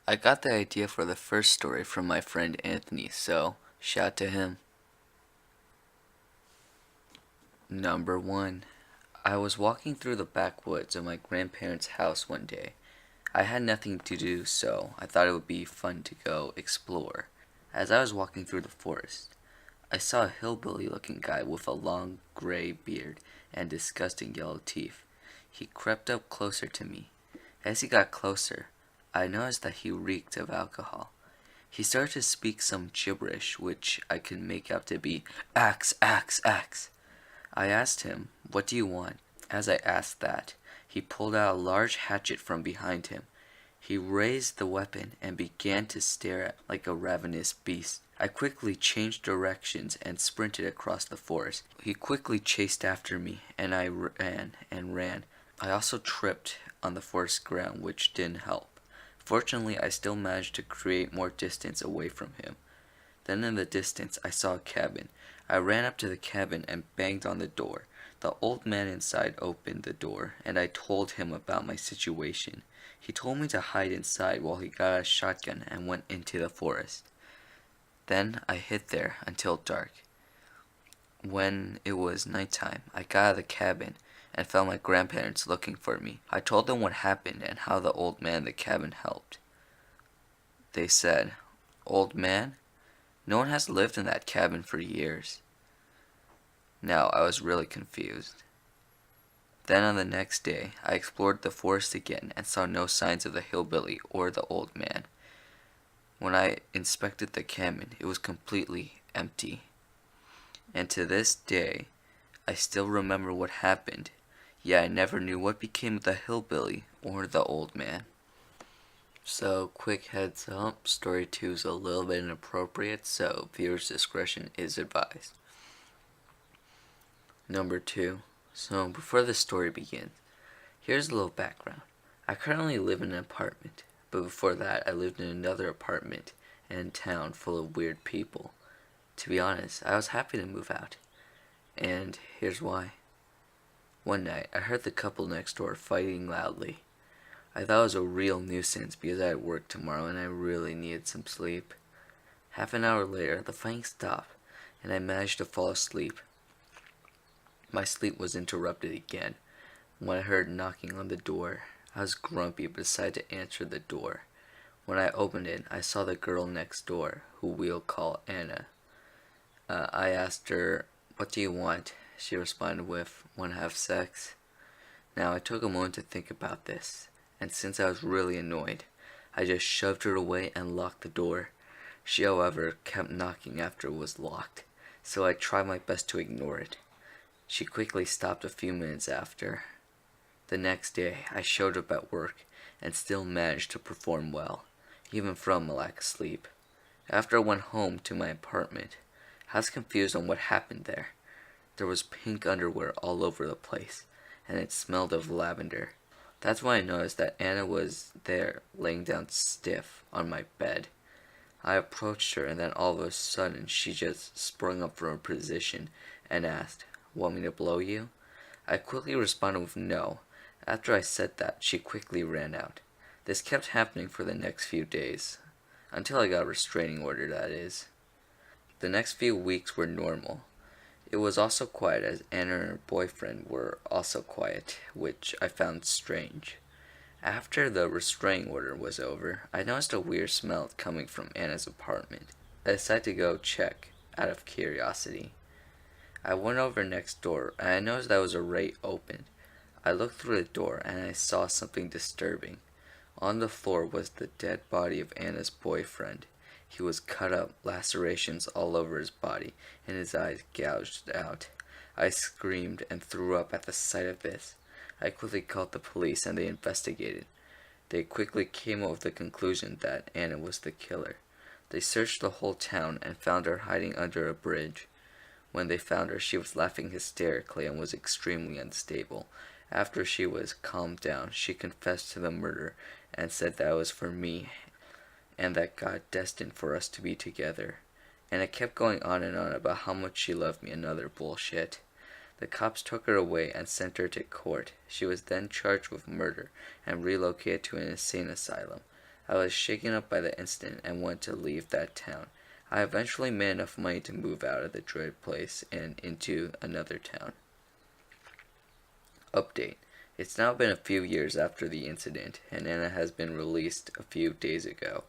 I got the idea for the first story from my friend Anthony, so shout to him. Number 1. I was walking through the backwoods of my grandparents' house one day. I had nothing to do, so I thought it would be fun to go explore. As I was walking through the forest, I saw a hillbilly-looking guy with a long gray beard and disgusting yellow teeth. He crept up closer to me. As he got closer, I noticed that he reeked of alcohol. He started to speak some gibberish, which I could make out to be axe, axe, axe. I asked him, "What do you want?" As I asked that, he pulled out a large hatchet from behind him. He raised the weapon and began to stare at like a ravenous beast. I quickly changed directions and sprinted across the forest. He quickly chased after me, and I ran and ran. I also tripped on the forest ground, which didn't help. Fortunately, I still managed to create more distance away from him. Then in the distance, I saw a cabin. I ran up to the cabin and banged on the door. The old man inside opened the door, and I told him about my situation. He told me to hide inside while he got a shotgun and went into the forest. Then I hid there until dark. When it was nighttime, I got out of the cabin and found my grandparents looking for me. I told them what happened and how the old man in the cabin helped. They said, "Old man? No one has lived in that cabin for years." Now I was really confused. Then on the next day, I explored the forest again and saw no signs of the hillbilly or the old man. When I inspected the cabin, it was completely empty. And to this day, I still remember what happened, yet I never knew what became of the hillbilly or the old man. So, quick heads up, story 2 is a little bit inappropriate, so viewers' discretion is advised. Number 2. So, before the story begins, here's a little background. I currently live in an apartment, but before that I lived in another apartment in a town full of weird people. To be honest, I was happy to move out. And here's why. One night, I heard the couple next door fighting loudly. I thought it was a real nuisance because I had work tomorrow and I really needed some sleep. Half an hour later, the fighting stopped, and I managed to fall asleep. My sleep was interrupted again when I heard knocking on the door. I was grumpy but decided to answer the door. When I opened it, I saw the girl next door, who we'll call Anna. I asked her, "What do you want?" She responded with, "Want to have sex?" Now, I took a moment to think about this, and since I was really annoyed, I just shoved her away and locked the door. She, however, kept knocking after it was locked, so I tried my best to ignore it. She quickly stopped a few minutes after. The next day, I showed up at work and still managed to perform well, even from a lack of sleep. After I went home to my apartment, I was confused on what happened there. There was pink underwear all over the place, and it smelled of lavender. That's when I noticed that Anna was there, laying down stiff on my bed. I approached her, and then all of a sudden she just sprung up from her position and asked, "Want me to blow you?" I quickly responded with no. After I said that, she quickly ran out. This kept happening for the next few days, until I got a restraining order, that is. The next few weeks were normal. It was also quiet as Anna and her boyfriend were also quiet, which I found strange. After the restraining order was over, I noticed a weird smell coming from Anna's apartment. I decided to go check, out of curiosity. I went over next door, and I noticed that it was already open. I looked through the door, and I saw something disturbing. On the floor was the dead body of Anna's boyfriend. He was cut up, lacerations all over his body, and his eyes gouged out. I screamed and threw up at the sight of this. I quickly called the police, and they investigated. They quickly came up with the conclusion that Anna was the killer. They searched the whole town and found her hiding under a bridge. When they found her, she was laughing hysterically and was extremely unstable. After she was calmed down, she confessed to the murder and said that it was for me and that God destined for us to be together. And it kept going on and on about how much she loved me and other bullshit. The cops took her away and sent her to court. She was then charged with murder and relocated to an insane asylum. I was shaken up by the incident and wanted to leave that town. I eventually made enough money to move out of the dreaded place and into another town. Update. It's now been a few years after the incident, and Anna has been released a few days ago.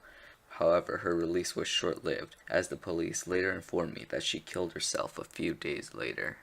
However, her release was short-lived, as the police later informed me that she killed herself a few days later.